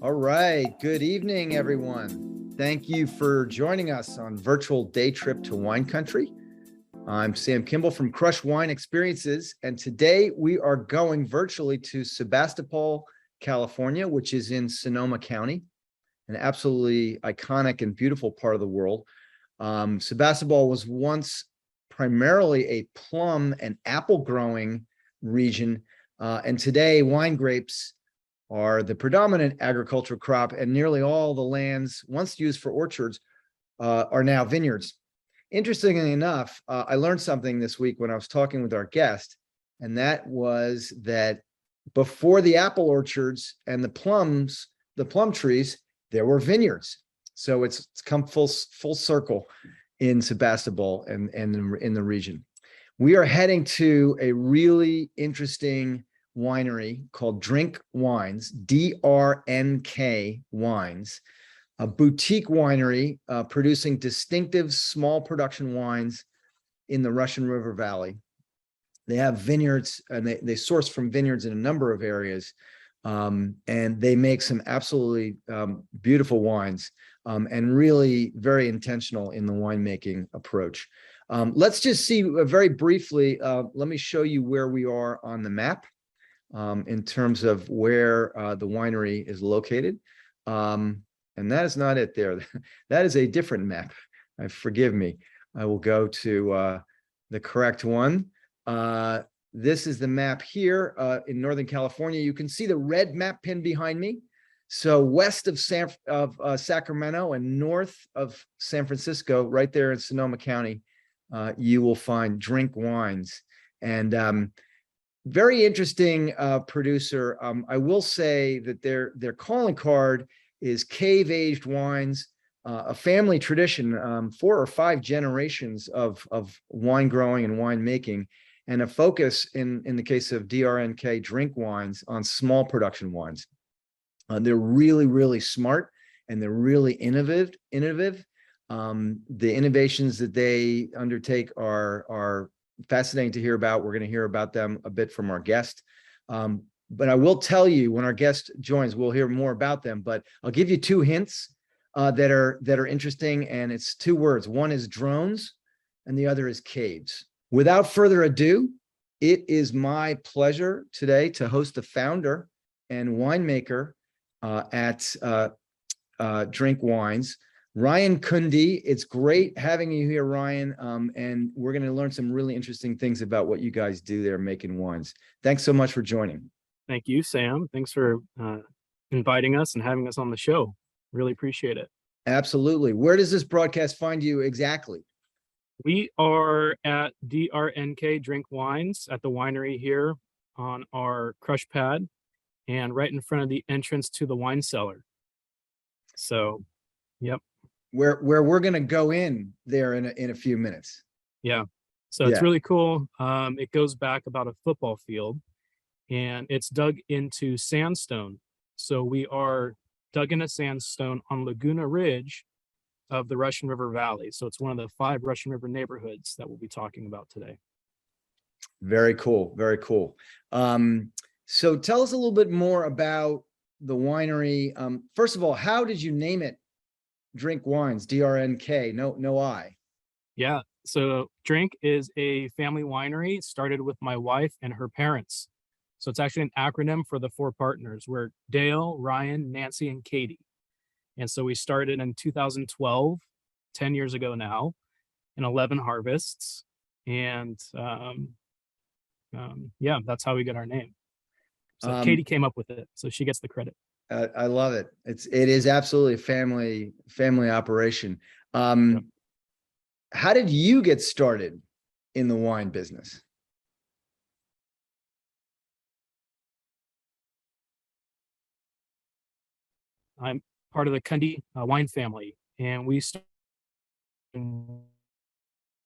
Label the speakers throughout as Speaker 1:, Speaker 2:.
Speaker 1: All right. Good evening, everyone. Thank you for joining us on virtual day trip to wine country. I'm Sam Kimball from Crush Wine Experiences, and today we are going virtually to Sebastopol, California, which is in Sonoma County, an absolutely iconic and beautiful part of the world. Sebastopol was once primarily a plum and apple growing region, and today wine grapes are the predominant agricultural crop, and nearly all the lands once used for orchards are now vineyards. Interestingly enough, I learned something this week when I was talking with our guest, and that was that before the apple orchards and the plum trees, there were vineyards. So it's come full circle in Sebastopol and in the region. We are heading to a really interesting winery called DRNK Wines, DRNK Wines, a boutique winery producing distinctive small production wines in the Russian River Valley. They have vineyards, and they source from vineyards in a number of areas, and they make some absolutely beautiful wines, and really very intentional in the winemaking approach. Let's just see very briefly, let me show you where we are on the map in terms of where the winery is located. And that is not it there. That is a different map. Forgive me. I will go to the correct one. This is the map here in Northern California. You can see the red map pin behind me. So west of Sacramento and north of San Francisco, right there in Sonoma County, you will find DRNK Wines. And very interesting producer. I will say that their calling card is cave-aged wines, a family tradition, 4 or 5 generations of wine growing and wine making, and a focus in the case of DRNK DRNK Wines on small production wines. They're really, really smart, and they're really innovative. The innovations that they undertake are fascinating to hear about. We're going to hear about them a bit from our guest. But I will tell you, when our guest joins, we'll hear more about them. But I'll give you 2 hints that are interesting, and it's 2 words. One is drones, and the other is caves. Without further ado, it is my pleasure today to host the founder and winemaker at DRNK Wines, Ryan Kunde. It's great having you here, Ryan. And we're going to learn some really interesting things about what you guys do there making wines. Thanks so much for joining.
Speaker 2: Thank you, Sam. Thanks for inviting us and having us on the show. Really appreciate it.
Speaker 1: Absolutely. Where does this broadcast find you exactly?
Speaker 2: We are at DRNK DRNK Wines at the winery here on our crush pad and right in front of the entrance to the wine cellar. So, yep.
Speaker 1: Where we're going to go in there in a few minutes.
Speaker 2: Yeah. So it's really cool. It goes back about a football field, and it's dug into sandstone. So we are dug into sandstone on Laguna Ridge of the Russian River Valley. So it's one of the 5 Russian River neighborhoods that we'll be talking about today.
Speaker 1: Very cool. Very cool. So tell us a little bit more about the winery. First of all, how did you name it DRNK Wines, DRNK, no I?
Speaker 2: Yeah. So DRNK is a family winery. It started with my wife and her parents. So it's actually an acronym for the 4 partners. We're Dale, Ryan, Nancy, and Katie. And so we started in 2012, 10 years ago now, in 11 harvests. And yeah, that's how we get our name. So Katie came up with it, so she gets the credit.
Speaker 1: I love it. It is absolutely a family operation. How did you get started in the wine business?
Speaker 2: I'm part of the Kunde wine family, and we started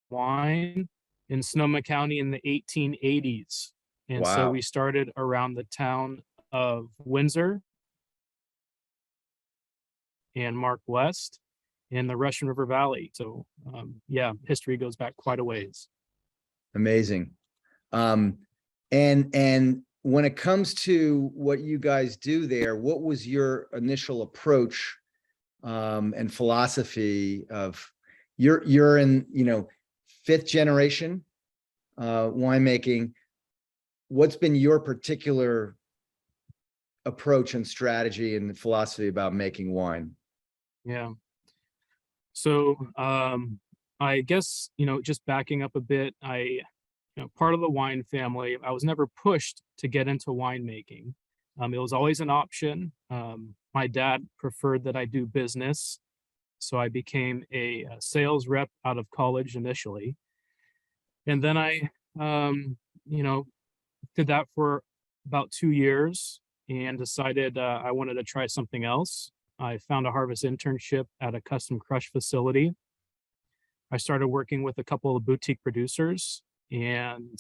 Speaker 2: wine in Sonoma County in the 1880s. And so we started around the town of Windsor and Mark West in the Russian River Valley. So yeah, history goes back quite a ways.
Speaker 1: Amazing. And when it comes to what you guys do there, what was your initial approach and philosophy of you're in, fifth generation winemaking? What's been your particular approach and strategy and philosophy about making wine?
Speaker 2: Yeah. So I guess, just backing up a bit, part of the wine family, I was never pushed to get into winemaking. It was always an option. My dad preferred that I do business, so I became a sales rep out of college initially. And then I, you know, did that for about 2 years and decided I wanted to try something else. I found a harvest internship at a custom crush facility. I started working with a couple of boutique producers, and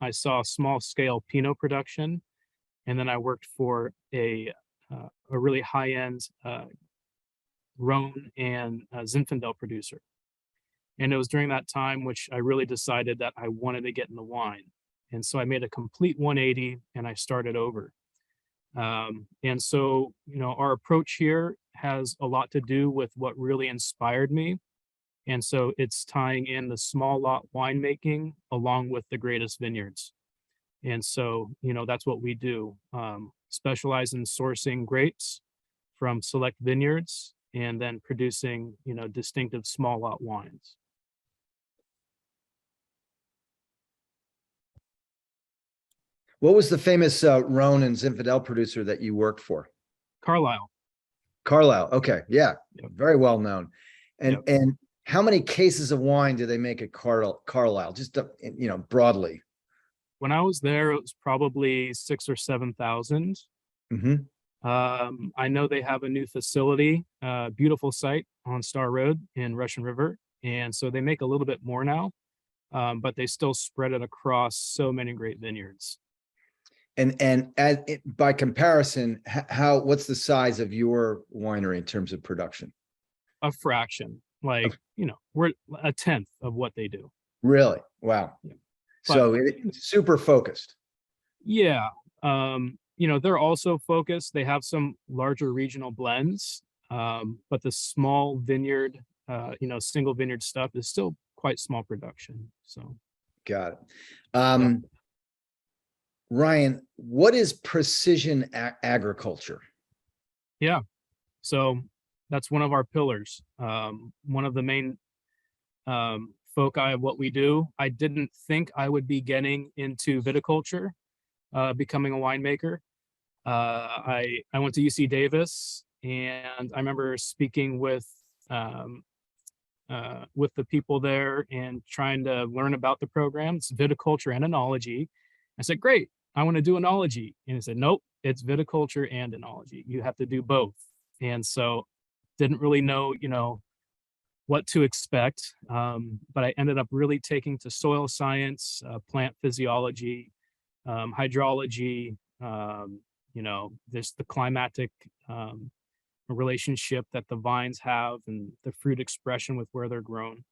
Speaker 2: I saw small scale Pinot production. And then I worked for a really high end Rhone and Zinfandel producer. And it was during that time which I really decided that I wanted to get into wine. And so I made a complete 180 and I started over. And so, our approach here has a lot to do with what really inspired me. And so it's tying in the small lot winemaking along with the greatest vineyards. And so, that's what we do. Specialize in sourcing grapes from select vineyards and then producing, distinctive small lot wines.
Speaker 1: What was the famous Rhone and Zinfandel producer that you worked for?
Speaker 2: Carlisle.
Speaker 1: Carlisle. Okay. Yeah.
Speaker 2: Yep.
Speaker 1: Very well known. And
Speaker 2: Yep.
Speaker 1: and how many cases of wine do they make at Carlisle? Just broadly.
Speaker 2: When I was there, it was probably 6,000 or 7,000. I know they have a new facility, beautiful site on Star Road in Russian River. And so they make a little bit more now, but they still spread it across so many great vineyards.
Speaker 1: And by comparison, what's the size of your winery in terms of production?
Speaker 2: A fraction, we're a tenth of what they do.
Speaker 1: Really? Wow.
Speaker 2: Yeah.
Speaker 1: So it's super focused.
Speaker 2: Yeah. They're also focused. They have some larger regional blends, but the small vineyard, single vineyard stuff is still quite small production. So.
Speaker 1: Got it. Ryan, what is precision agriculture?
Speaker 2: Yeah. So that's one of our pillars. One of the main foci of what we do. I didn't think I would be getting into viticulture, becoming a winemaker. I went to UC Davis, and I remember speaking with the people there and trying to learn about the programs, viticulture and enology. I said, great, I want to do enology. And he said, nope, it's viticulture and enology. You have to do both. And so didn't really know, what to expect. But I ended up really taking to soil science, plant physiology, hydrology, there's the climatic relationship that the vines have and the fruit expression with where they're grown.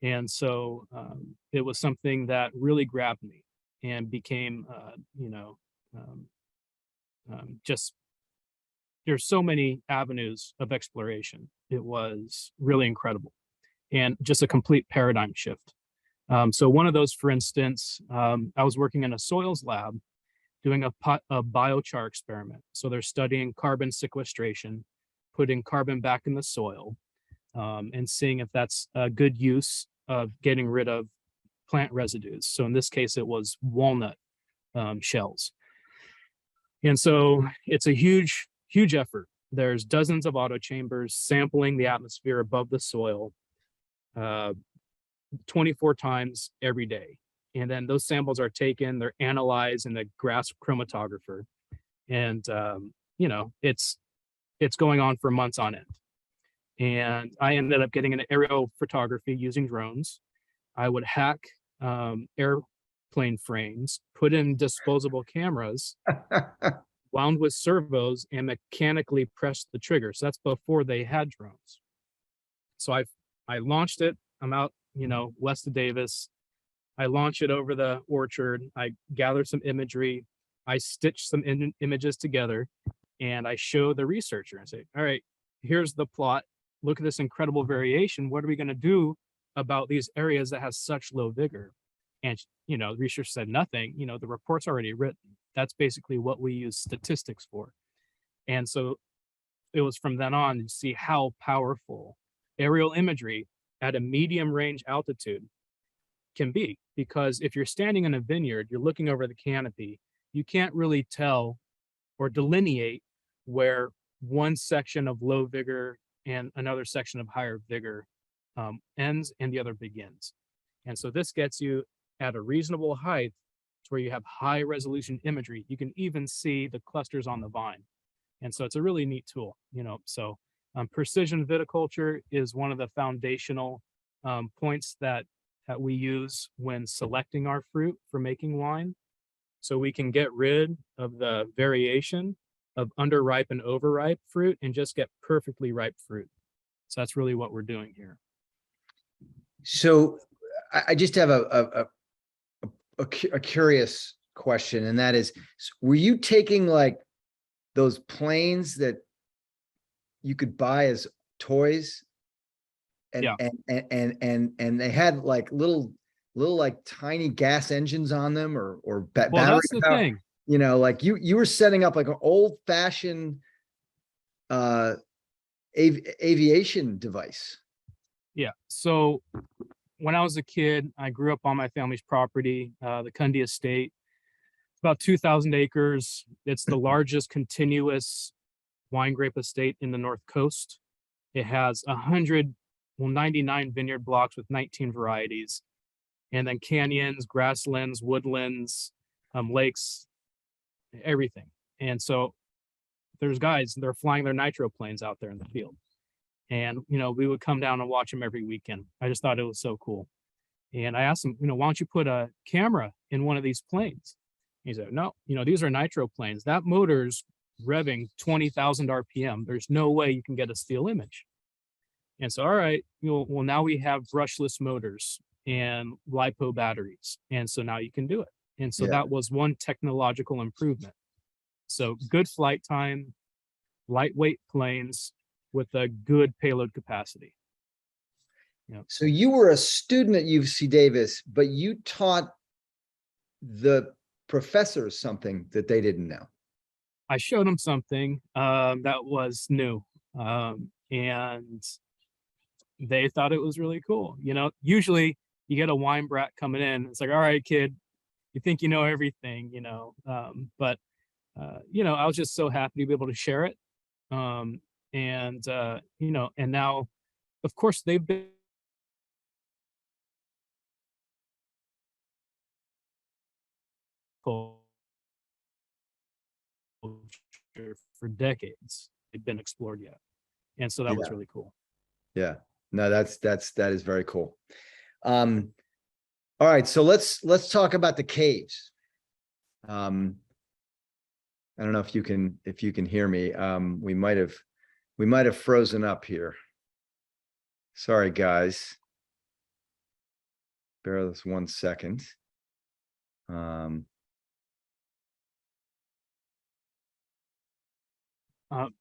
Speaker 2: And so it was something that really grabbed me and became, just there's so many avenues of exploration. It was really incredible and just a complete paradigm shift. So one of those, for instance, I was working in a soils lab doing a biochar experiment. So they're studying carbon sequestration, putting carbon back in the soil, and seeing if that's a good use of getting rid of plant residues. So in this case, it was walnut shells. And so it's a huge, huge effort. There's dozens of auto chambers sampling the atmosphere above the soil 24 times every day. And then those samples are taken, they're analyzed in the grass chromatographer. And, it's going on for months on end. And I ended up getting into aerial photography using drones. I would hack airplane frames, put in disposable cameras, wound with servos, and mechanically press the trigger. So that's before they had drones. So I launched it. I'm out, west of Davis. I launch it over the orchard. I gather some imagery. I stitch some images together and I show the researcher and say, all right, here's the plot. Look at this incredible variation. What are we going to do about these areas that has such low vigor? And, the researcher said nothing. The report's already written. That's basically what we use statistics for. And so it was from then on to see how powerful aerial imagery at a medium range altitude can be. Because if you're standing in a vineyard, you're looking over the canopy, you can't really tell or delineate where one section of low vigor and another section of higher vigor ends and the other begins. And so this gets you at a reasonable height to where you have high resolution imagery. You can even see the clusters on the vine. And so it's a really neat tool, so precision viticulture is one of the foundational points that we use when selecting our fruit for making wine. So we can get rid of the variation of underripe and overripe fruit and just get perfectly ripe fruit. So that's really what we're doing here.
Speaker 1: So I just have a curious question, and that is, were you taking like those planes that you could buy as toys, and
Speaker 2: Yeah.
Speaker 1: and they had like little like tiny gas engines on them, or
Speaker 2: Well,
Speaker 1: battery
Speaker 2: that's the
Speaker 1: power?
Speaker 2: thing.
Speaker 1: Like you were setting up like an old fashioned aviation device.
Speaker 2: Yeah. So when I was a kid, I grew up on my family's property, the Cundy Estate. It's about 2,000 acres. It's the largest continuous wine grape estate in the North Coast. It has 99 vineyard blocks with 19 varieties, and then canyons, grasslands, woodlands, lakes, everything. And so there's guys, they're flying their nitro planes out there in the field. And, we would come down and watch them every weekend. I just thought it was so cool. And I asked him, why don't you put a camera in one of these planes? He said, no, these are nitro planes. That motor's revving 20,000 RPM. There's no way you can get a still image. And so, all right, well, now we have brushless motors and LiPo batteries. And so now you can do it. And so that was one technological improvement. So good flight time, lightweight planes with a good payload capacity.
Speaker 1: So you were a student at UC Davis, but you taught the professors something that they didn't know.
Speaker 2: I showed them something that was new, and they thought it was really cool. Usually you get a wine brat coming in. It's like, all right, kid, you think you know everything, but I was just so happy to be able to share it. And now, of course, they've been for decades. They've been explored yet. And so that was really cool.
Speaker 1: Yeah. No, that is very cool. All right. So let's talk about the caves. I don't know if you can hear me. We might have frozen up here. Sorry, guys. Bear with us 1 second.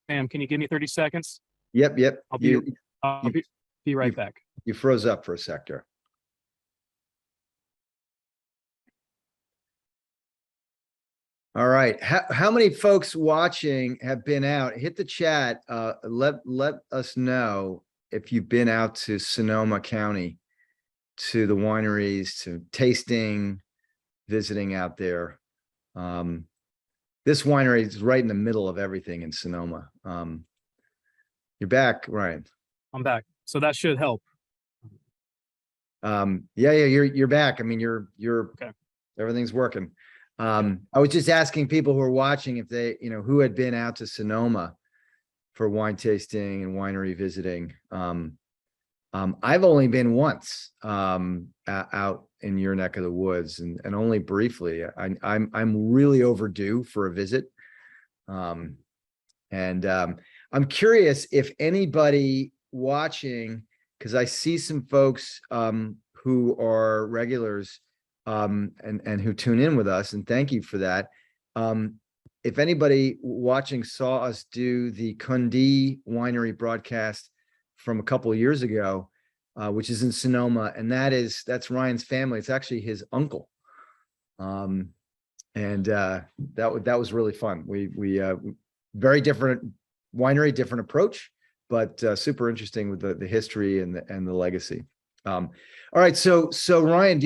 Speaker 2: Pam, can you give me 30 seconds?
Speaker 1: Yep.
Speaker 2: I'll be right back.
Speaker 1: You froze up for a sector. All right. How many folks watching have been out? Hit the chat. Let us know if you've been out to Sonoma County, to the wineries, to tasting, visiting out there. This winery is right in the middle of everything in Sonoma. You're back, Ryan.
Speaker 2: I'm back. So that should help.
Speaker 1: Yeah, you're back. I mean, you're
Speaker 2: okay.
Speaker 1: Everything's working. I was just asking people who are watching if they, who had been out to Sonoma for wine tasting and winery visiting. I've only been once out in your neck of the woods, and only briefly. I'm really overdue for a visit. I'm curious if anybody watching, because I see some folks who are regulars and who tune in with us, and thank you for that. If anybody watching saw us do the Cundee Winery broadcast from a couple of years ago, which is in Sonoma, and that's Ryan's family. It's actually his uncle. That was really fun. We very different winery, different approach, but super interesting with the history and the legacy. All right, so Ryan,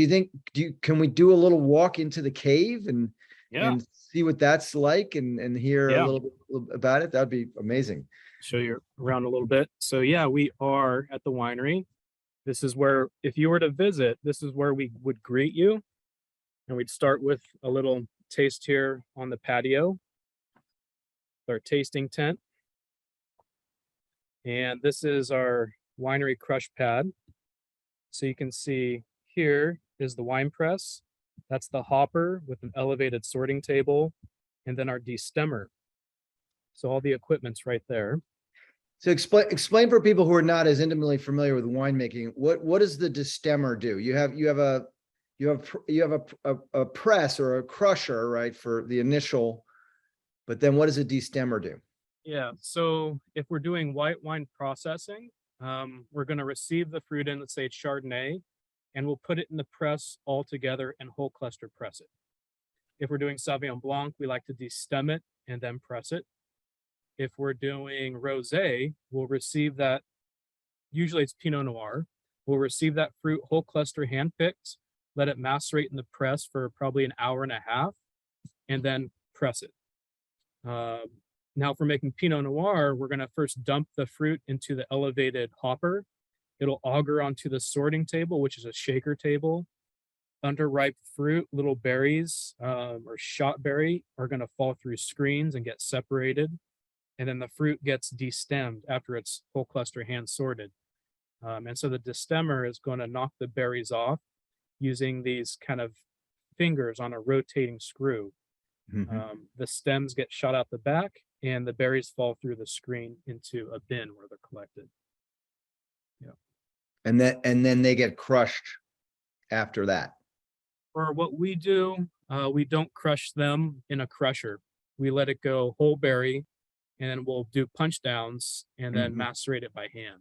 Speaker 1: can we do a little walk into the cave and see what that's like and hear a little bit about it? That'd be amazing.
Speaker 2: Show you around a little bit. So yeah, we are at the winery. This is where, if you were to visit, this is where we would greet you. And we'd start with a little taste here on the patio, our tasting tent. And this is our winery crush pad. So you can see here is the wine press. That's the hopper with an elevated sorting table, and then our destemmer. So all the equipment's right there.
Speaker 1: So explain for people who are not as intimately familiar with winemaking, what does the destemmer do? You have a press or a crusher, right, for the initial, but then what does a destemmer do?
Speaker 2: Yeah, so if we're doing white wine processing, we're going to receive the fruit in, let's say it's Chardonnay, and we'll put it in the press all together and whole cluster press it. If we're doing Sauvignon Blanc, we like to destem it and then press it. If we're doing rosé, we'll receive that, usually it's Pinot Noir, we'll receive that fruit whole cluster hand-picked, let it macerate in the press for probably an hour and a half, and then press it. Now, if we're making Pinot Noir, we're going to first dump the fruit into the elevated hopper. It'll auger onto the sorting table, which is a shaker table. Underripe fruit, little berries or shot berry are going to fall through screens and get separated. And then the fruit gets destemmed after it's whole cluster hand sorted. And so the destemmer is going to knock the berries off using these kind of fingers on a rotating screw.
Speaker 1: Mm-hmm.
Speaker 2: The stems get shot out the back and the berries fall through the screen into a bin where they're collected. Yeah.
Speaker 1: And then they get crushed after that.
Speaker 2: For what we do, we don't crush them in a crusher. We let it go whole berry, and then we'll do punch downs and then macerate it by hand.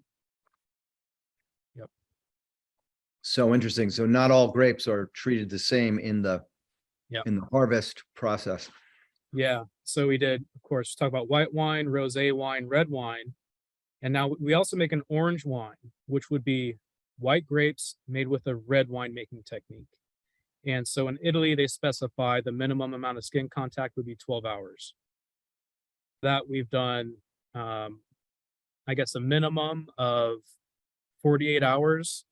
Speaker 2: Yep.
Speaker 1: So interesting. So not all grapes are treated the same in the harvest process.
Speaker 2: Yeah. So we did, of course, talk about white wine, rosé wine, red wine. And now we also make an orange wine, which would be white grapes made with a red winemaking technique. And so in Italy, they specify the minimum amount of skin contact would be 12 hours. That we've done, I guess, a minimum of 48 hours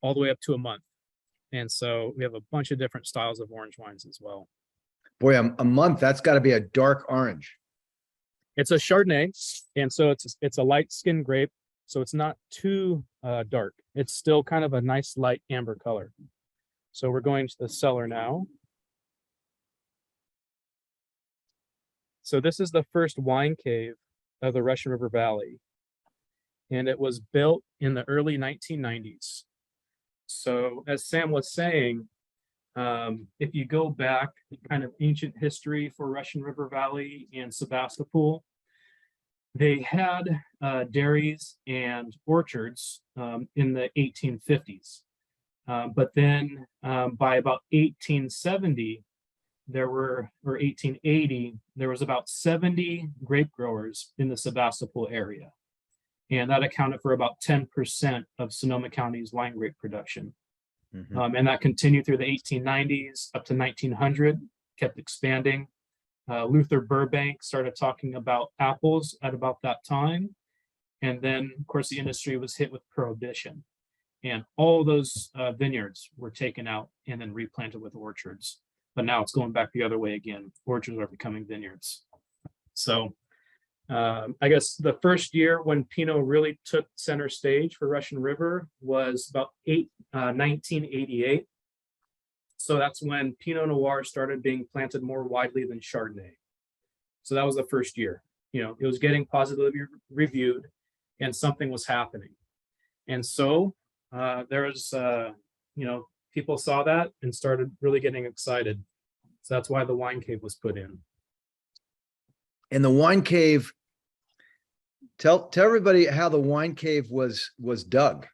Speaker 2: all the way up to a month. And so we have a bunch of different styles of orange wines as well.
Speaker 1: Boy, a month, that's got to be a dark orange.
Speaker 2: It's a Chardonnay, and so it's a light skin grape, so it's not too dark. It's still kind of a nice light amber color. So we're going to the cellar now. So this is the first wine cave of the Russian River Valley, and it was built in the early 1990s. So as Sam was saying, if you go back kind of ancient history for Russian River Valley and Sebastopol, they had dairies and orchards in the 1850s. But then by about 1870, or 1880, there was about 70 grape growers in the Sebastopol area. And that accounted for about 10% of Sonoma County's wine grape production. And that continued through the 1890s up to 1900, kept expanding. Luther Burbank started talking about apples at about that time. And then, of course, the industry was hit with prohibition. And all those vineyards were taken out and then replanted with orchards. But now it's going back the other way again. Orchards are becoming vineyards. So I guess the first year when Pinot really took center stage for Russian River was about 1988. So that's when Pinot Noir started being planted more widely than Chardonnay. So that was the first year. You know, it was getting positively reviewed and something was happening. And so there was, people saw that and started really getting excited. So that's why the wine cave was put in.
Speaker 1: And the wine cave, tell everybody how the wine cave was dug.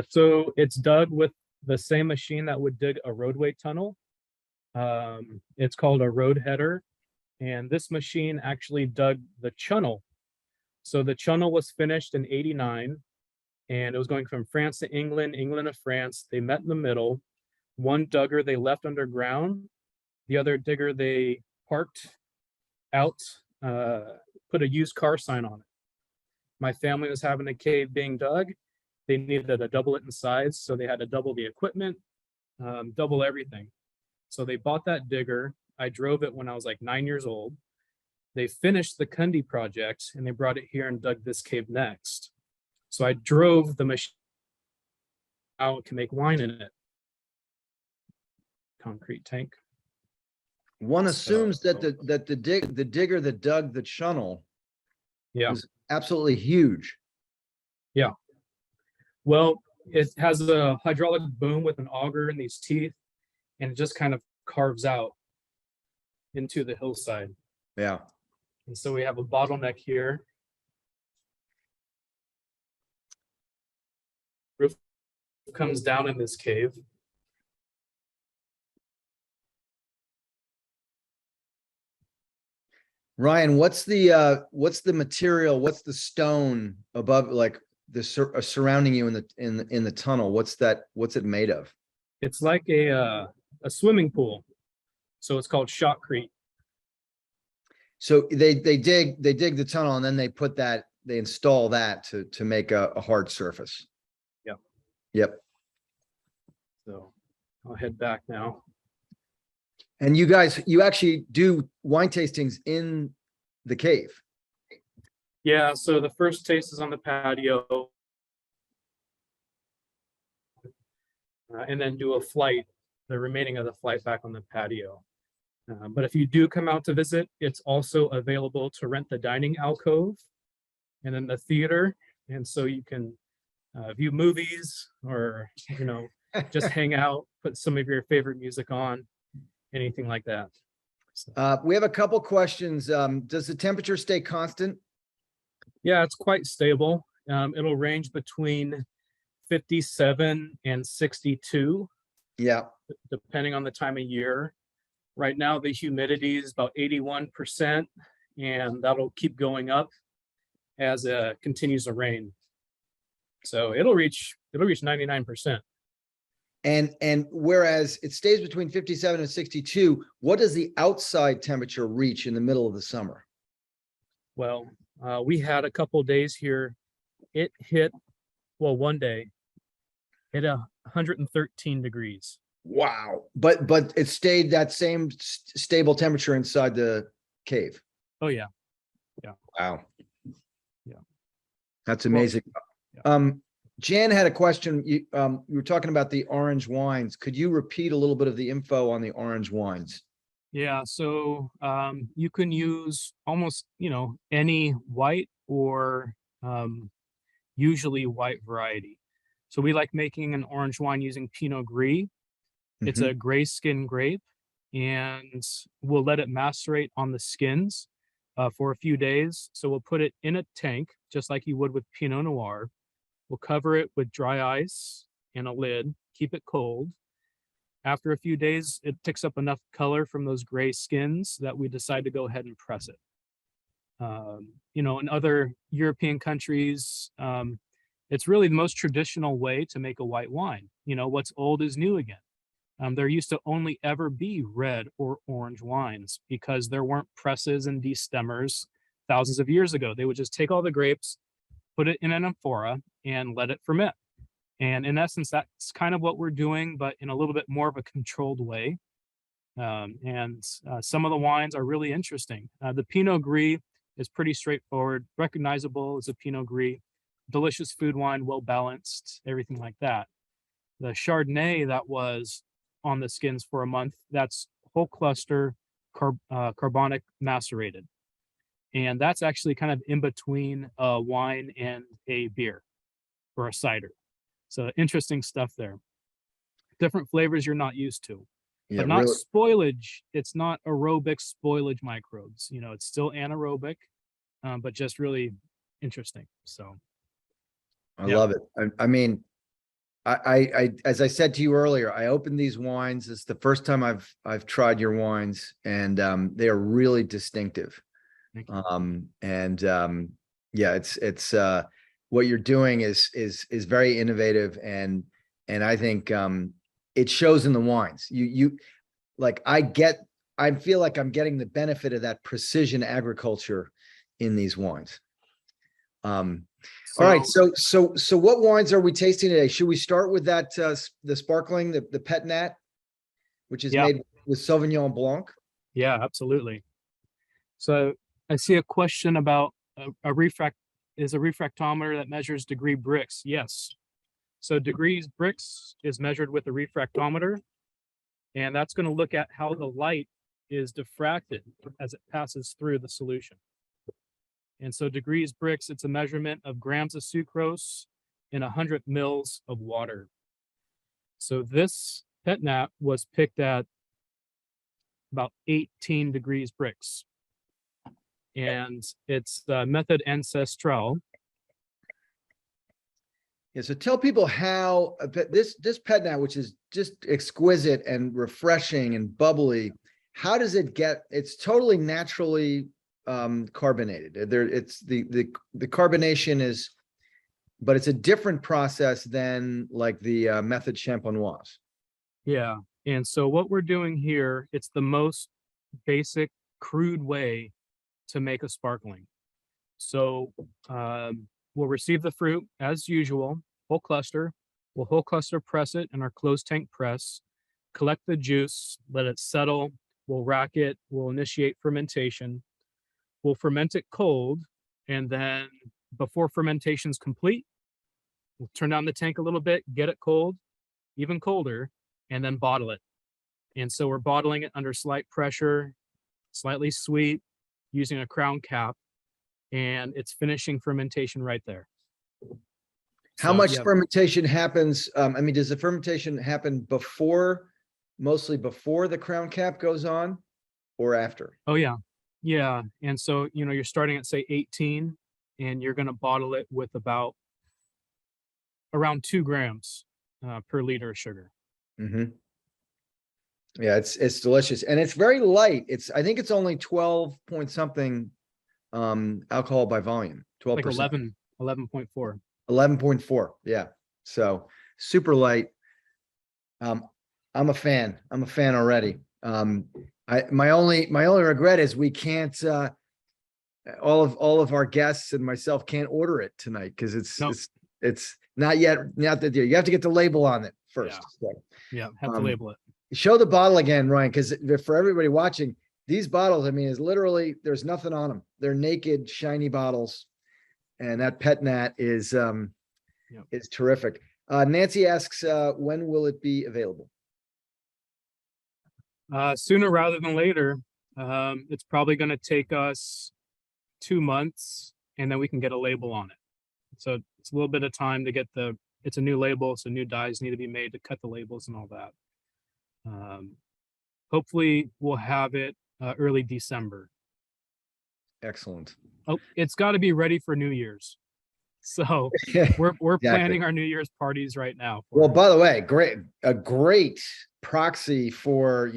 Speaker 2: So it's dug with the same machine that would dig a roadway tunnel. It's called a road header. And this machine actually dug the channel. So the channel was finished in 89, and it was going from France to England, England to France. They met in the middle. One digger they left underground. The other digger they parked out, put a used car sign on it. My family was having a cave being dug. They needed to double it in size, so they had to double the equipment, double everything. So they bought that digger. I drove it when I was like 9 years old. They finished the Cundy project and they brought it here and dug this cave next. So I drove the machine out to make wine in it. Concrete tank.
Speaker 1: One assumes that the digger that dug the channel was absolutely huge.
Speaker 2: Yeah. Well, it has a hydraulic boom with an auger and these teeth, and it just kind of carves out into the hillside.
Speaker 1: Yeah.
Speaker 2: And so we have a bottleneck here. Roof comes down in this cave.
Speaker 1: Ryan, what's the material? What's the stone above, like the surrounding you in the tunnel? What's it made of?
Speaker 2: It's like a swimming pool. So it's called shotcrete.
Speaker 1: So they dig the tunnel and then they install that to make a hard surface.
Speaker 2: Yep.
Speaker 1: Yep.
Speaker 2: So I'll head back now.
Speaker 1: And you actually do wine tastings in the cave.
Speaker 2: Yeah, so the first taste is on the patio. And then do a flight, the remaining of the flight back on the patio. But if you do come out to visit, it's also available to rent the dining alcove and then the theater. And so you can view movies or, just hang out, put some of your favorite music on, anything like that. So,
Speaker 1: we have a couple questions. Does the temperature stay constant?
Speaker 2: yeah, it's quite stable. It'll range between 57 and 62.
Speaker 1: Yeah.
Speaker 2: Depending on the time of year. Right now, the humidity is about 81%, and that'll keep going up as it continues to rain. So it'll reach 99%.
Speaker 1: And whereas it stays between 57 and 62, what does the outside temperature reach in the middle of the summer?
Speaker 2: Well, we had a couple days here. It hit, one day, hit 113 degrees.
Speaker 1: Wow. But it stayed that same stable temperature inside the cave.
Speaker 2: Oh yeah. Yeah.
Speaker 1: Wow.
Speaker 2: Yeah.
Speaker 1: That's amazing.
Speaker 2: Well, yeah.
Speaker 1: Jan had a question. You were talking about the orange wines. Could you repeat a little bit of the info on the orange wines?
Speaker 2: Yeah, so you can use almost, any white or usually white variety. So we like making an orange wine using Pinot Gris. It's a gray skin grape, and we'll let it macerate on the skins for a few days. So we'll put it in a tank, just like you would with Pinot Noir. We'll cover it with dry ice and a lid, keep it cold. After a few days, it picks up enough color from those gray skins that we decide to go ahead and press it. In other European countries, it's really the most traditional way to make a white wine. What's old is new again. There used to only ever be red or orange wines because there weren't presses and destemmers thousands of years ago. They would just take all the grapes, put it in an amphora, and let it ferment. And in essence, that's kind of what we're doing, but in a little bit more of a controlled way. Some of the wines are really interesting. The Pinot Gris is pretty straightforward, recognizable as a Pinot Gris, delicious food wine, well balanced, everything like that. The Chardonnay that was on the skins for a month, that's whole cluster carbonic macerated. And that's actually kind of in between a wine and a beer or a cider. So interesting stuff there. Different flavors you're not used to.
Speaker 1: Yeah,
Speaker 2: but not
Speaker 1: really.
Speaker 2: spoilage. It's not aerobic spoilage microbes. You know, it's still anaerobic, but just really interesting. So,
Speaker 1: I
Speaker 2: yeah,
Speaker 1: love it. I mean, as I said to you earlier, I opened these wines. It's the first time I've tried your wines, and they are really distinctive.
Speaker 2: thank you.
Speaker 1: And yeah, it's what you're doing is very innovative, and I think it shows in the wines. You like I feel like I'm getting the benefit of that precision agriculture in these wines. All right,
Speaker 2: So,
Speaker 1: so what wines are we tasting today? Should we start with that the sparkling, the Pet Nat, which is
Speaker 2: yeah,
Speaker 1: made with Sauvignon Blanc?
Speaker 2: yeah, absolutely. So I see a question about a refract is a refractometer that measures degree Brix. Yes. So degrees Brix is measured with a refractometer, and that's going to look at how the light is diffracted as it passes through the solution. And so degrees Brix, it's a measurement of grams of sucrose in 100 mils of water. So this pet nat was picked at about 18 degrees Brix. And it's the method ancestral.
Speaker 1: Yeah, so tell people how this Pet Nat, which is just exquisite and refreshing and bubbly, how does it get? It's totally naturally carbonated. There, it's the carbonation is, but it's a different process than like the method champenoise.
Speaker 2: Yeah. And so what we're doing here, it's the most basic, crude way to make a sparkling. So we'll receive the fruit as usual, whole cluster. We'll whole cluster press it in our closed tank press, collect the juice, let it settle. We'll rack it. We'll initiate fermentation. We'll ferment it cold. And then before fermentation is complete, we'll turn down the tank a little bit, get it cold, even colder, and then bottle it. And so we're bottling it under slight pressure, slightly sweet, using a crown cap, and it's finishing fermentation right there.
Speaker 1: How
Speaker 2: So
Speaker 1: much
Speaker 2: yeah,
Speaker 1: fermentation happens? I mean, does the fermentation happen before, mostly before the crown cap goes on, or after?
Speaker 2: oh yeah, yeah. And so you're starting at say 18, and you're going to bottle it with about around 2 grams per liter of sugar.
Speaker 1: Mm-hmm. Yeah, it's delicious, and it's very light. I think it's only 12 point something alcohol by volume,
Speaker 2: Like
Speaker 1: 12%.
Speaker 2: 11.4.
Speaker 1: 11.4. Yeah. So super light. I'm a fan. I'm a fan already. My only regret is we can't all of our guests and myself can't order it tonight because
Speaker 2: No,
Speaker 1: it's not yet, not that you have to get the label on it first.
Speaker 2: yeah,
Speaker 1: So,
Speaker 2: yeah. Have to label it.
Speaker 1: show the bottle again, Ryan, because for everybody watching, these bottles, I mean, is literally there's nothing on them. They're naked, shiny bottles, and that Pet Nat is terrific. Nancy asks, when will it be available?
Speaker 2: Sooner rather than later. It's probably going to take us 2 months, and then we can get a label on it. So it's a little bit of time to get it's a new label, so new dyes need to be made to cut the labels and all that. Hopefully we'll have it early December.
Speaker 1: Excellent.
Speaker 2: Oh, it's got to be ready for New Year's. So we're
Speaker 1: Exactly.
Speaker 2: planning our New Year's parties right now.
Speaker 1: Well, by the way, a great proxy for,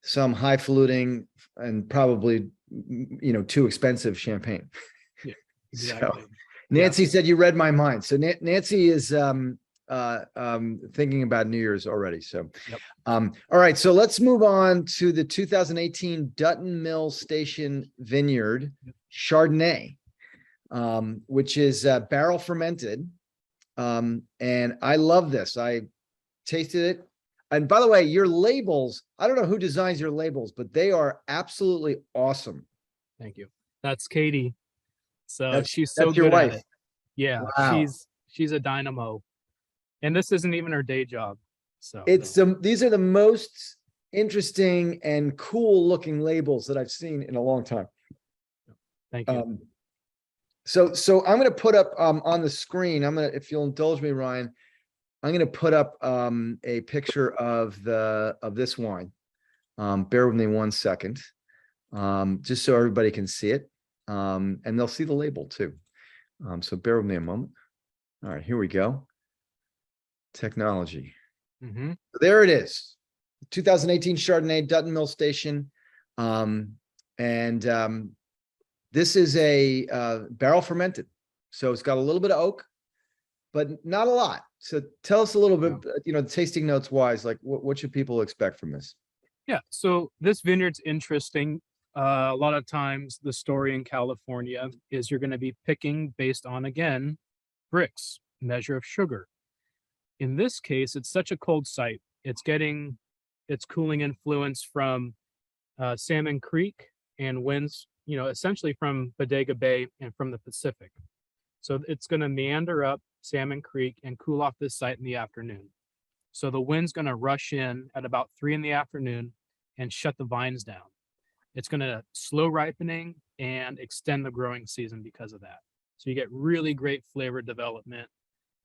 Speaker 1: some highfalutin and probably, too expensive champagne.
Speaker 2: Yeah,
Speaker 1: So
Speaker 2: exactly.
Speaker 1: Nancy said you read my mind. So Nancy is thinking about New Year's already. So,
Speaker 2: yep.
Speaker 1: All right. So let's move on to the 2018 Dutton Mill Station Vineyard Chardonnay, which is barrel fermented. And I love this. I tasted it. And by the way, your labels, I don't know who designs your labels, but they are absolutely awesome.
Speaker 2: Thank you. That's Katie. So she's so
Speaker 1: that's your
Speaker 2: good at
Speaker 1: wife.
Speaker 2: it. Yeah,
Speaker 1: Wow.
Speaker 2: she's a dynamo. And this isn't even her day job. So
Speaker 1: These are the most interesting and cool looking labels that I've seen in a long time.
Speaker 2: Thank you.
Speaker 1: So I'm going to put up on the screen, if you'll indulge me, Ryan, I'm going to put up a picture of this wine. Bear with me 1 second, just so everybody can see it, and they'll see the label too. So bear with me a moment. All right, here we go. Technology. There it is. 2018 Chardonnay, Dutton Mill Station. This is a barrel fermented. So it's got a little bit of oak, but not a lot. So tell us a little bit, tasting notes wise, like what should people expect from this?
Speaker 2: Yeah, so this vineyard's interesting. A lot of times the story in California is you're going to be picking based on, again, bricks, measure of sugar. In this case, it's such a cold site. It's getting its cooling influence from Salmon Creek and winds, essentially from Bodega Bay and from the Pacific. So it's going to meander up Salmon Creek and cool off this site in the afternoon. So the wind's going to rush in at about 3 in the afternoon and shut the vines down. It's going to slow ripening and extend the growing season because of that. So you get really great flavor development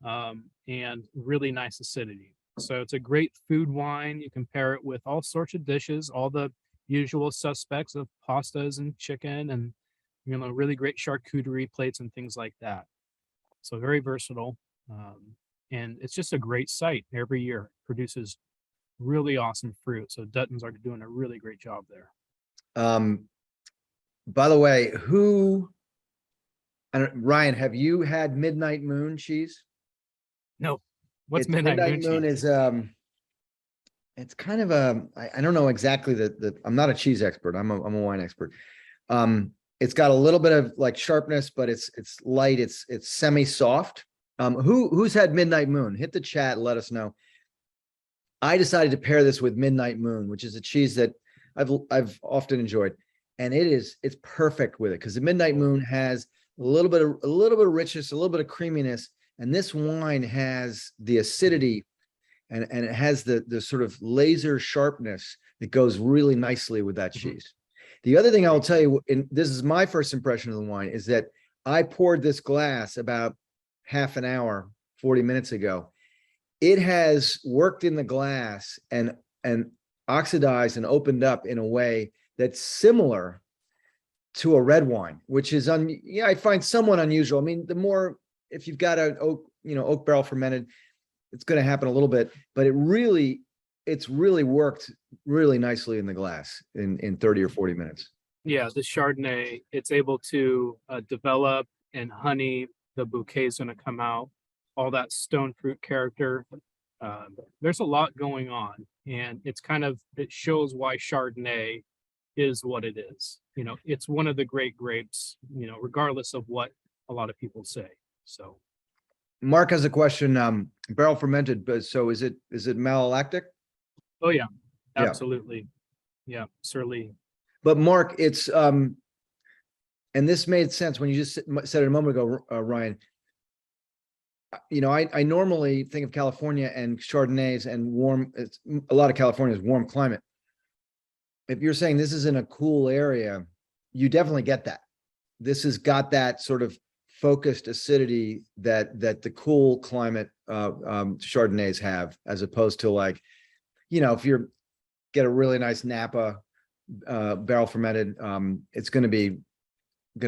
Speaker 2: and really nice acidity. So it's a great food wine. You can pair it with all sorts of dishes, all the usual suspects of pastas and chicken and, really great charcuterie plates and things like that. So very versatile. And it's just a great site. Every year produces really awesome fruit. So Dutton's are doing a really great job there.
Speaker 1: By the way, Ryan, have you had Midnight Moon cheese?
Speaker 2: No. What's Midnight Moon
Speaker 1: cheese? Is it's kind of I don't know exactly I'm not a cheese expert. I'm a wine expert. It's got a little bit of like sharpness, but it's light. It's semi-soft. Who's had Midnight Moon? Hit the chat. Let us know. I decided to pair this with Midnight Moon, which is a cheese that I've often enjoyed, and it's perfect with it because the Midnight Moon has a little bit of richness, a little bit of creaminess, and this wine has the acidity, and it has the sort of laser sharpness that goes really nicely with that cheese. The other thing I will tell you, and this is my first impression of the wine, is that I poured this glass about half an hour, 40 minutes ago. It has worked in the glass and oxidized and opened up in a way that's similar to a red wine, which is I find somewhat unusual. I mean, if you've got an oak barrel fermented, it's going to happen a little bit, but it's really worked really nicely in the glass in 30 or 40 minutes.
Speaker 2: Yeah, the Chardonnay, it's able to develop, and honey, the bouquet's going to come out, all that stone fruit character. There's a lot going on, and it shows why Chardonnay is what it is. It's one of the great grapes, regardless of what a lot of people say. So
Speaker 1: Mark has a question. Barrel fermented, but so is it malolactic?
Speaker 2: Oh yeah, absolutely. Yeah, certainly.
Speaker 1: But Mark, it's and this made sense when you just said it a moment ago, Ryan. I normally think of California and Chardonnays and a lot of California is warm climate. If you're saying this is in a cool area, you definitely get that. This has got that sort of focused acidity that the cool climate Chardonnays have, as opposed to if you get a really nice Napa barrel fermented, it's going to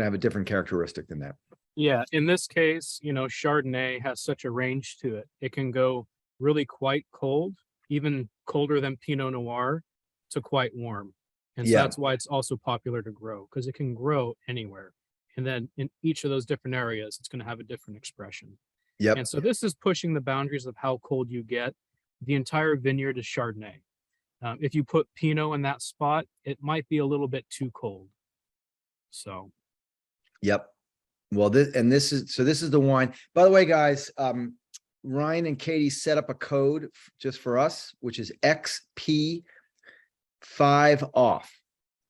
Speaker 1: have a different characteristic than that.
Speaker 2: Yeah, in this case, Chardonnay has such a range to it. It can go really quite cold, even colder than Pinot Noir, to quite warm. And so that's why it's also popular to grow, because it can grow anywhere. And then in each of those different areas, it's going to have a different expression.
Speaker 1: Yep.
Speaker 2: And so this is pushing the boundaries of how cold you get. The entire vineyard is Chardonnay. If you put Pinot in that spot, it might be a little bit too cold. So.
Speaker 1: Yep. Well, this is the wine. By the way, guys, Ryan and Katie set up a code just for us, which is XP5 off.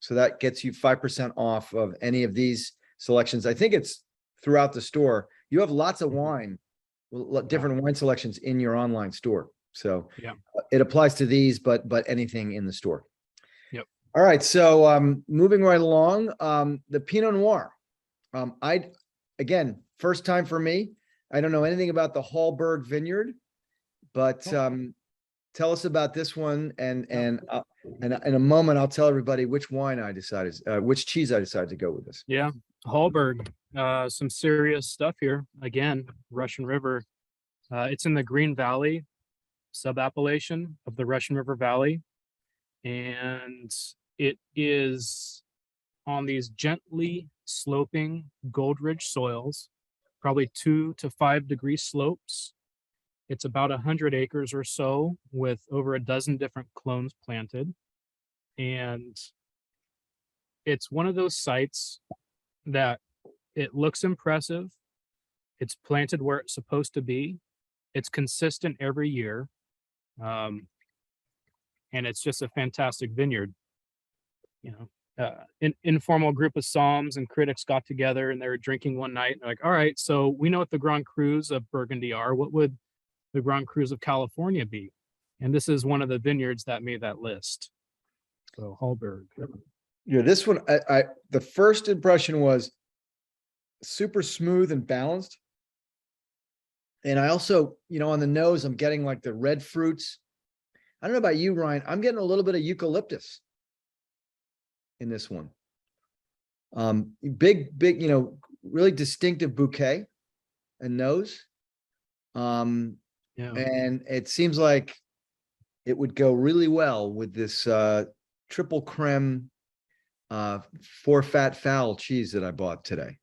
Speaker 1: So that gets you 5% off of any of these selections. I think it's throughout the store. You have lots of wine, different wine selections in your online store. So it applies to these, but anything in the store.
Speaker 2: Yep.
Speaker 1: All right. So moving right along, the Pinot Noir. Again, first time for me. I don't know anything about the Hallberg Vineyard, but tell us about this one, and in a moment I'll tell everybody which wine I decided, which cheese I decided to go with this.
Speaker 2: Yeah, Hallberg, some serious stuff here. Again, Russian River. It's in the Green Valley sub-appellation of the Russian River Valley, and it is on these gently sloping gold ridge soils, probably 2 to 5 degree slopes. It's about 100 acres or so with over a dozen different clones planted. And it's one of those sites that it looks impressive. It's planted where it's supposed to be. It's consistent every year. And it's just a fantastic vineyard. An informal group of Psalms and critics got together and they were drinking one night. And they're like, all right, so we know what the Grand Crus of Burgundy are. What would the Grand Crus of California be? And this is one of the vineyards that made that list. So Hallberg.
Speaker 1: Yeah, this one, the first impression was super smooth and balanced. And I also, on the nose, I'm getting like the red fruits. I don't know about you, Ryan. I'm getting a little bit of eucalyptus in this one. Big, really distinctive bouquet and nose. And it seems like it would go really well with this triple creme 4 fat fowl cheese that I bought today.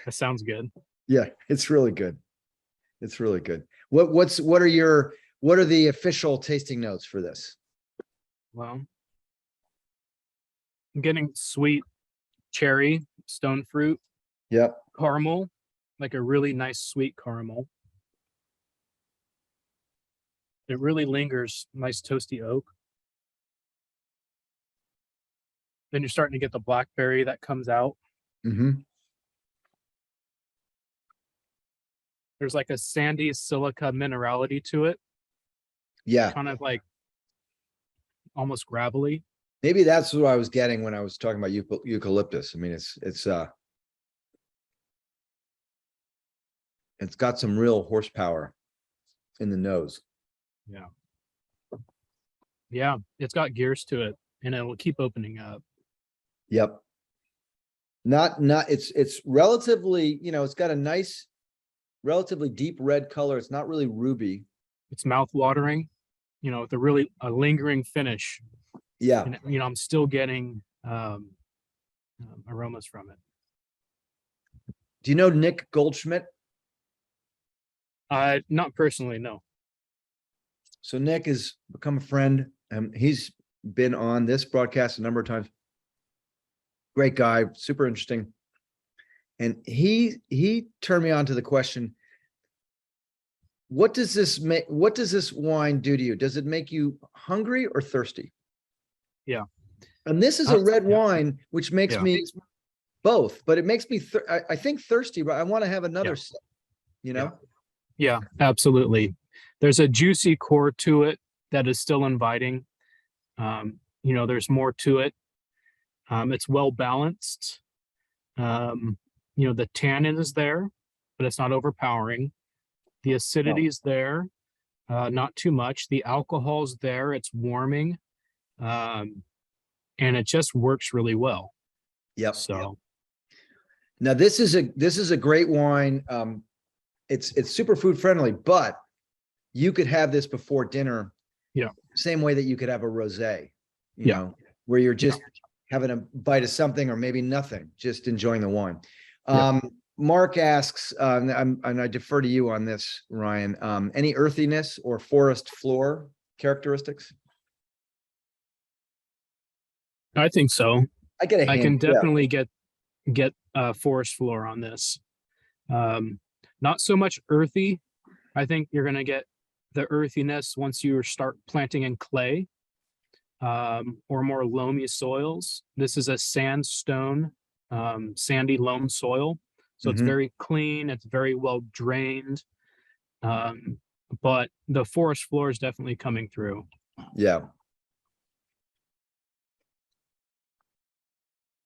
Speaker 2: That sounds good.
Speaker 1: Yeah, it's really good. It's really good. What are the official tasting notes for this?
Speaker 2: Well, I'm getting sweet cherry, stone fruit.
Speaker 1: Yep.
Speaker 2: Caramel, like a really nice sweet caramel. It really lingers, nice toasty oak. Then you're starting to get the blackberry that comes out.
Speaker 1: Mm-hmm.
Speaker 2: There's like a sandy silica minerality to it.
Speaker 1: Yeah.
Speaker 2: Kind of like almost gravelly.
Speaker 1: Maybe that's what I was getting when I was talking about eucalyptus. I mean, it's got some real horsepower in the nose.
Speaker 2: Yeah. Yeah, it's got gears to it, and it will keep opening up.
Speaker 1: Yep. It's relatively, it's got a nice, relatively deep red color. It's not really ruby.
Speaker 2: It's mouth-watering, with a lingering finish.
Speaker 1: Yeah.
Speaker 2: And, I'm still getting aromas from it.
Speaker 1: Do you know Nick Goldschmidt?
Speaker 2: Not personally, no.
Speaker 1: So Nick has become a friend. He's been on this broadcast a number of times. Great guy, super interesting. And he turned me on to the question, what does this wine do to you? Does it make you hungry or thirsty?
Speaker 2: Yeah.
Speaker 1: And this is a red wine, which makes me both, but it makes me, I think thirsty, but I want to have another sip,
Speaker 2: Yeah, absolutely. There's a juicy core to it that is still inviting. There's more to it. It's well balanced. The tannin is there, but it's not overpowering. The acidity is there, not too much. The alcohol's there, it's warming. And it just works really well.
Speaker 1: Yep.
Speaker 2: So
Speaker 1: now this is a great wine. It's super food friendly, but you could have this before dinner.
Speaker 2: Yeah.
Speaker 1: Same way that you could have a rosé, where you're just having a bite of something or maybe nothing, just enjoying the wine. Mark asks, and I defer to you on this, Ryan, any earthiness or forest floor characteristics?
Speaker 2: I think so.
Speaker 1: I can
Speaker 2: definitely get forest floor on this. Not so much earthy. I think you're going to get the earthiness once you start planting in clay or more loamy soils. This is a sandstone, sandy loam soil. So it's very clean. It's very well drained. But the forest floor is definitely coming through.
Speaker 1: Yeah.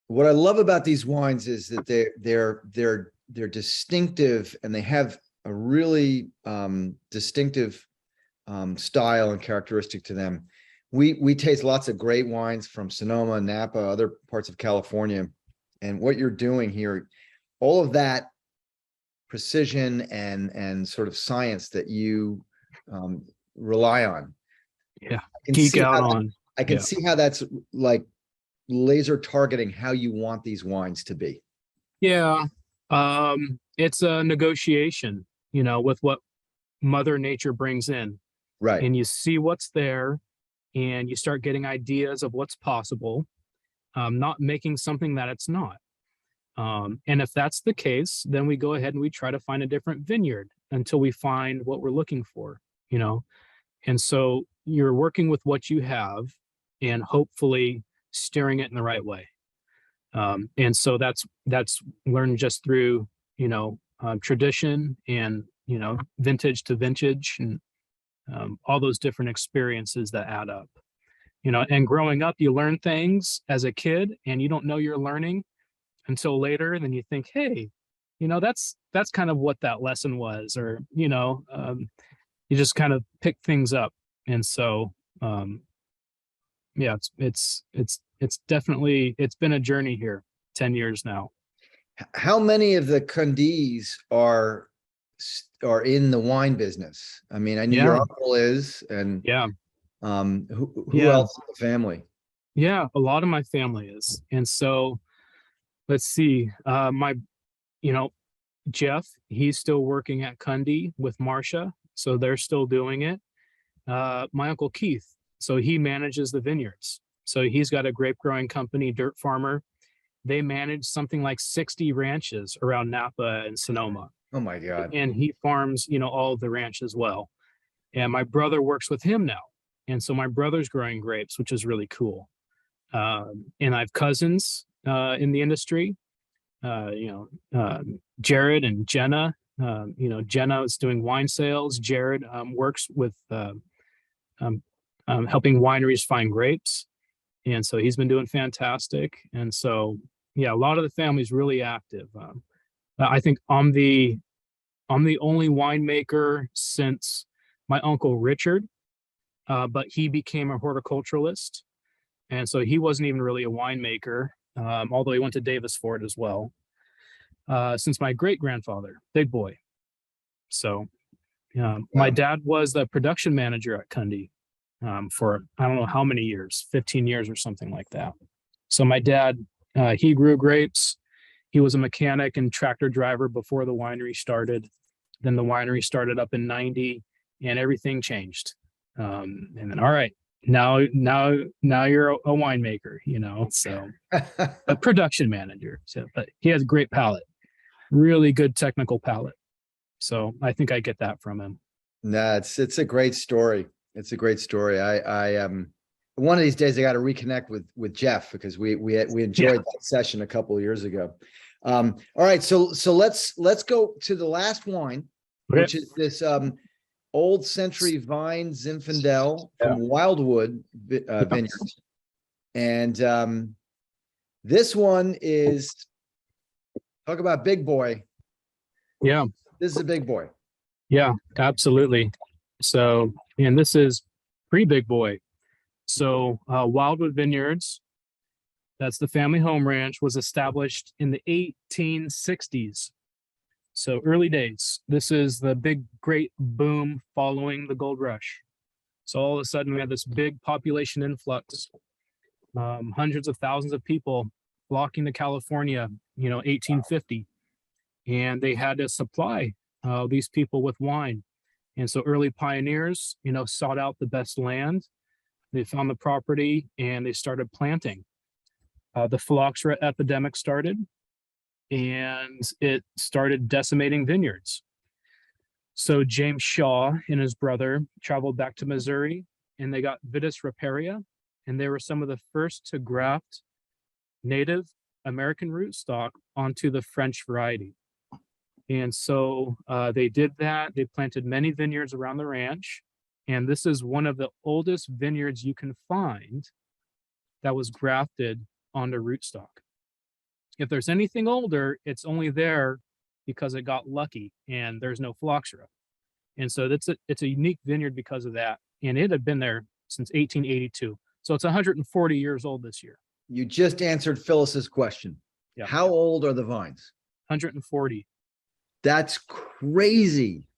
Speaker 1: What I love about these wines is that they're distinctive, and they have a really distinctive style and characteristic to them. We taste lots of great wines from Sonoma, Napa, other parts of California. And what you're doing here, all of that precision and sort of science that you rely on.
Speaker 2: Yeah.
Speaker 1: I can
Speaker 2: Geek
Speaker 1: see
Speaker 2: out
Speaker 1: how
Speaker 2: on.
Speaker 1: I can
Speaker 2: Yeah.
Speaker 1: see how that's like laser targeting how you want these wines to be.
Speaker 2: Yeah. It's a negotiation, with what Mother Nature brings in.
Speaker 1: Right.
Speaker 2: And you see what's there and you start getting ideas of what's possible, not making something that it's not. And if that's the case, then we go ahead and we try to find a different vineyard until we find what we're looking for, And so you're working with what you have and hopefully steering it in the right way. And so that's learned just through, tradition and, vintage to vintage and all those different experiences that add up. And growing up, you learn things as a kid and you don't know you're learning until later. And then you think, hey, that's kind of what that lesson was, or, you just kind of pick things up. And so, yeah, it's definitely, it's been a journey here, 10 years now.
Speaker 1: How many of the Cundis are in the wine business? I mean, I know your uncle is, and
Speaker 2: yeah,
Speaker 1: who else in the family?
Speaker 2: Yeah, a lot of my family is. And so let's see, Jeff, he's still working at Cundy with Marcia, so they're still doing it. My uncle Keith, so he manages the vineyards. So he's got a grape growing company, Dirt Farmer. They manage something like 60 ranches around Napa and Sonoma.
Speaker 1: Oh my God.
Speaker 2: And he farms, all of the ranch as well. And my brother works with him now. And so my brother's growing grapes, which is really cool. And I have cousins in the industry, Jared and Jenna. Jenna is doing wine sales. Jared works with helping wineries find grapes. And so he's been doing fantastic. And so, yeah, a lot of the family's really active. I think I'm the only winemaker since my uncle Richard, but he became a horticulturalist. And so he wasn't even really a winemaker, although he went to Davis for it as well, since my great-grandfather, Big Boy. So my dad was the production manager at Cundy for I don't know how many years, 15 years or something like that. So my dad, he grew grapes. He was a mechanic and tractor driver before the winery started. Then the winery started up in 90 and everything changed. And then, all right, now you're a winemaker, so a production manager. So, but he has a great palate, really good technical palate. So I think I get that from him.
Speaker 1: No, it's a great story. It's a great story. I one of these days I got to reconnect with Jeff because we enjoyed that session a couple of years ago. All right, so let's go to the last wine, which is this Old Century Vine Zinfandel from Wildwood Vineyards, and this one is, talk about big boy.
Speaker 2: Yeah,
Speaker 1: this is a big boy.
Speaker 2: Yeah, absolutely. So, and this is pretty big boy. So Wildwood Vineyards, that's the family home ranch, was established in the 1860s. So early days. This is the big, great boom following the gold rush. So all of a sudden we had this big population influx, hundreds of thousands of people flocking to California, 1850. And they had to supply these people with wine. And so early pioneers, sought out the best land. They found the property and they started planting. The phylloxera epidemic started and it started decimating vineyards. So James Shaw and his brother traveled back to Missouri and they got Vitis riparia, and they were some of the first to graft native American rootstock onto the French variety. And so they did that. They planted many vineyards around the ranch. And this is one of the oldest vineyards you can find that was grafted onto rootstock. If there's anything older, it's only there because it got lucky and there's no phylloxera. And so it's a unique vineyard because of that. And it had been there since 1882. So it's 140 years old this year.
Speaker 1: You just answered Phyllis's question.
Speaker 2: Yeah.
Speaker 1: How old are the vines?
Speaker 2: 140.
Speaker 1: That's crazy.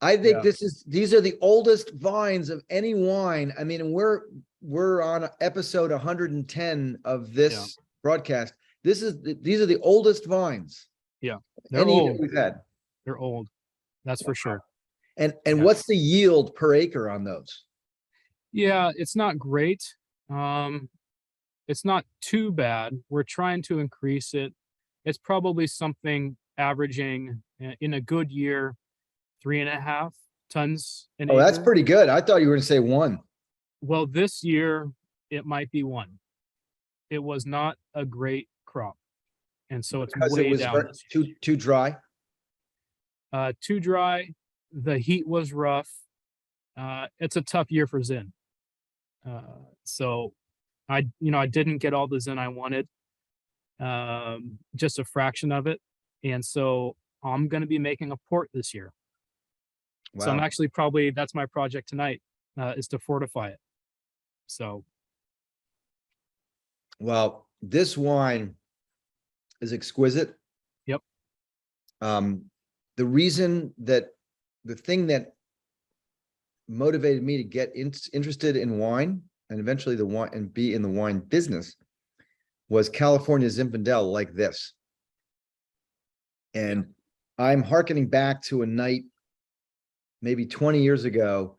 Speaker 1: I think
Speaker 2: Yeah.
Speaker 1: these are the oldest vines of any wine. I mean, we're on episode 110 of this broadcast. These are the oldest vines.
Speaker 2: Yeah. They're
Speaker 1: any
Speaker 2: old.
Speaker 1: we've had.
Speaker 2: They're old. That's for sure.
Speaker 1: And
Speaker 2: Yeah.
Speaker 1: what's the yield per acre on those?
Speaker 2: Yeah, it's not great. It's not too bad. We're trying to increase it. It's probably something averaging in a good year, 3.5 tons an
Speaker 1: Oh, that's
Speaker 2: acre.
Speaker 1: pretty good. I thought you were going to say 1.
Speaker 2: Well, this year it might be 1. It was not a great crop, and so it's
Speaker 1: Because
Speaker 2: way
Speaker 1: it was
Speaker 2: down this year.
Speaker 1: too dry.
Speaker 2: Too dry. The heat was rough. It's a tough year for Zin. So I didn't get all the Zin I wanted, just a fraction of it. And so I'm going to be making a port this year.
Speaker 1: Wow.
Speaker 2: So I'm actually that's my project tonight, is to fortify it. So.
Speaker 1: Well, this wine is exquisite.
Speaker 2: Yep.
Speaker 1: The thing that motivated me to get interested in wine and eventually be in the wine business was California Zinfandel like this. And I'm hearkening back to a night maybe 20 years ago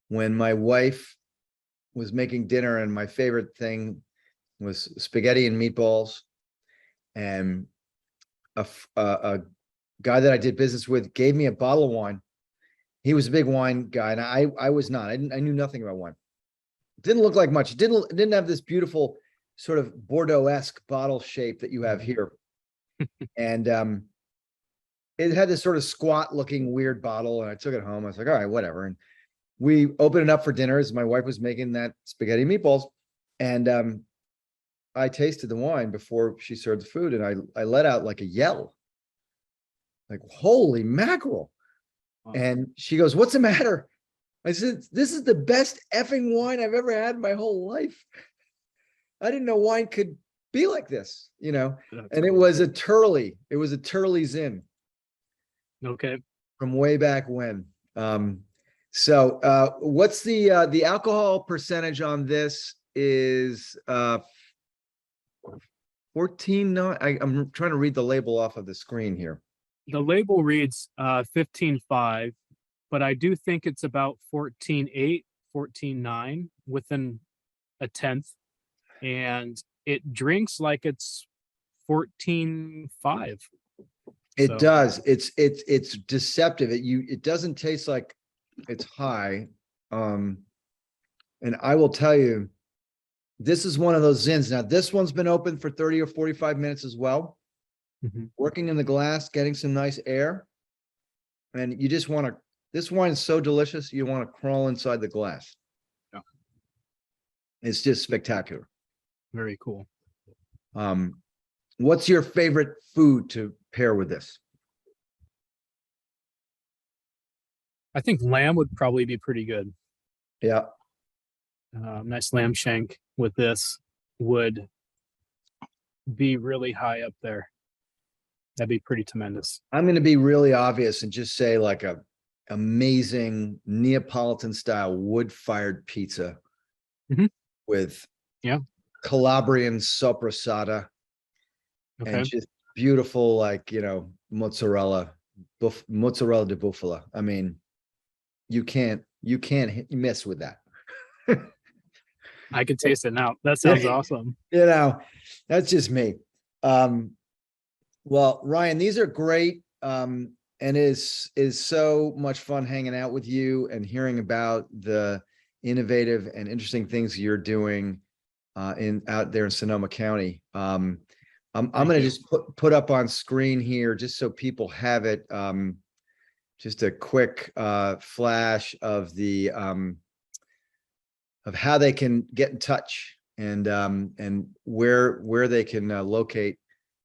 Speaker 1: when my wife was making dinner and my favorite thing was spaghetti and meatballs. And a guy that I did business with gave me a bottle of wine. He was a big wine guy, and I was not. I knew nothing about wine. It didn't look like much. It didn't have this beautiful sort of Bordeaux-esque bottle shape that you have here. And it had this sort of squat looking weird bottle, and I took it home. I was like, all right, whatever. And we opened it up for dinner as my wife was making that spaghetti and meatballs. And I tasted the wine before she served the food, and I let out like a yell. Like, holy mackerel. Wow. And she goes, what's the matter? I said, this is the best effing wine I've ever had in my whole life. I didn't know wine could be like this, That's and cool. It was a Turley. It was a Turley Zin.
Speaker 2: Okay.
Speaker 1: From way back when. So what's the alcohol percentage on this is 14. No, I'm trying to read the label off of the screen here.
Speaker 2: The label reads 15.5, but I do think it's about 14.8, 14.9 within a tenth, and it drinks like it's 14.5.
Speaker 1: It does. It's deceptive. It doesn't taste like it's high. And I will tell you, this is one of those Zins. Now, this one's been open for 30 or 45 minutes as well. Mm-hmm. Working in the glass, getting some nice air. And you just want to, this wine is so delicious, you want to crawl inside the glass. Yeah. It's just spectacular.
Speaker 2: Very cool.
Speaker 1: What's your favorite food to pair with this?
Speaker 2: I think lamb would probably be pretty good.
Speaker 1: Yeah.
Speaker 2: Nice lamb shank with this would be really high up there. That'd be pretty tremendous.
Speaker 1: I'm going to be really obvious and just say like a amazing Neapolitan style wood-fired pizza with Calabrian sopressata. Okay. And just beautiful, like, mozzarella di bufala. I mean, you can't miss with that.
Speaker 2: I can taste it now. That sounds awesome.
Speaker 1: That's just me. Well, Ryan, these are great. And is so much fun hanging out with you and hearing about the innovative and interesting things you're doing out there in Sonoma County. I'm going to just put up on screen here just so people have it. Just a quick flash of the of how they can get in touch and where they can locate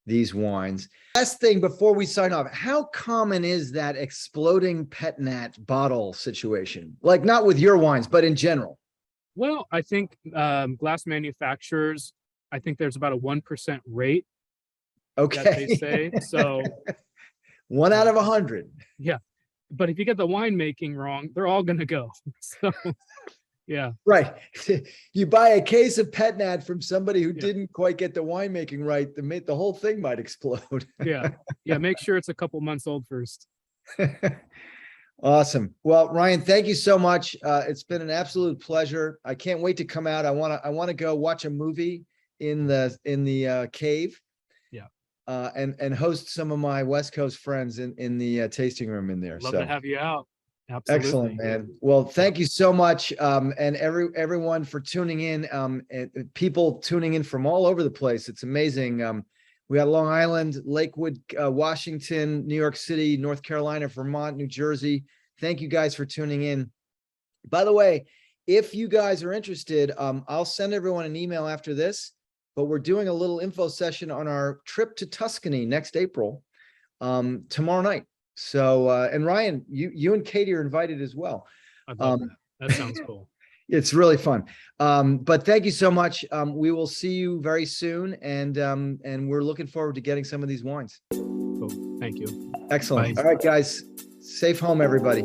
Speaker 1: these wines. Last thing before we sign off, how common is that exploding pet nat bottle situation? Like not with your wines, but in general.
Speaker 2: Well, I think glass manufacturers, I think there's about a 1% rate that they
Speaker 1: Okay.
Speaker 2: say. So
Speaker 1: 1 out of 100.
Speaker 2: yeah, but if you get the winemaking wrong, they're all going to go. So yeah,
Speaker 1: Right. You buy a case of pet nat from somebody who
Speaker 2: Yeah.
Speaker 1: didn't quite get the winemaking right, the whole thing might explode.
Speaker 2: yeah, yeah. Make sure it's a couple months old first.
Speaker 1: Awesome. Well, Ryan, thank you so much. It's been an absolute pleasure. I can't wait to come out. I want to go watch a movie in the cave.
Speaker 2: Yeah.
Speaker 1: And host some of my West Coast friends in the tasting room in there.
Speaker 2: Love
Speaker 1: So
Speaker 2: to have you out. Absolutely.
Speaker 1: excellent, man. Well, thank you so much. And everyone for tuning in, and people tuning in from all over the place. It's amazing. We got Long Island, Lakewood, Washington, New York City, North Carolina, Vermont, New Jersey. Thank you guys for tuning in. By the way, if you guys are interested, I'll send everyone an email after this, but we're doing a little info session on our trip to Tuscany next April, tomorrow night. So, and Ryan, you and Katie are invited as well.
Speaker 2: I love that. That sounds cool.
Speaker 1: It's really fun. But thank you so much. We will see you very soon. And we're looking forward to getting some of these wines.
Speaker 2: Cool. Thank you.
Speaker 1: Excellent.
Speaker 2: Bye.
Speaker 1: All right, guys, safe home, everybody.